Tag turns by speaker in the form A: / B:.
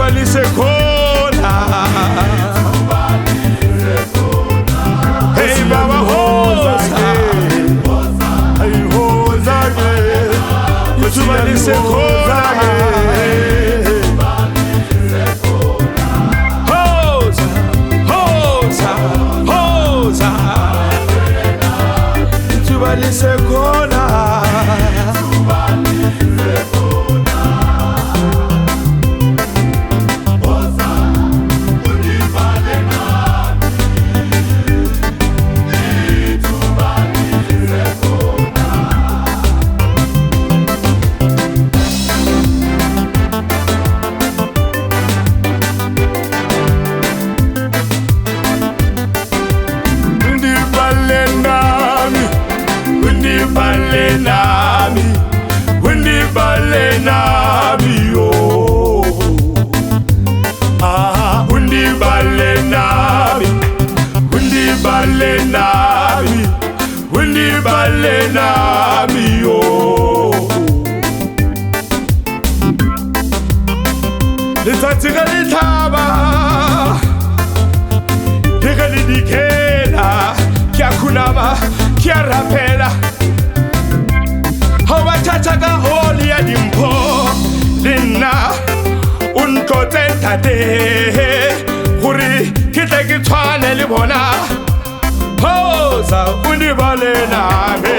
A: ithuba lisekhona. Hey baba hoza, hey hoza ke, ithuba lisekhona. Hoza, hoza, hoza, ithuba lisekhona. Nami oh ah undi bale nami oh letsatsi ga le tlhaba le ga le dikela ke a khunama ke a rapela ha ba tjhatjha ka hole ya dimpho le nna o ntlotse thate gore ke tle ke tshwane le bona hoza o di bale nami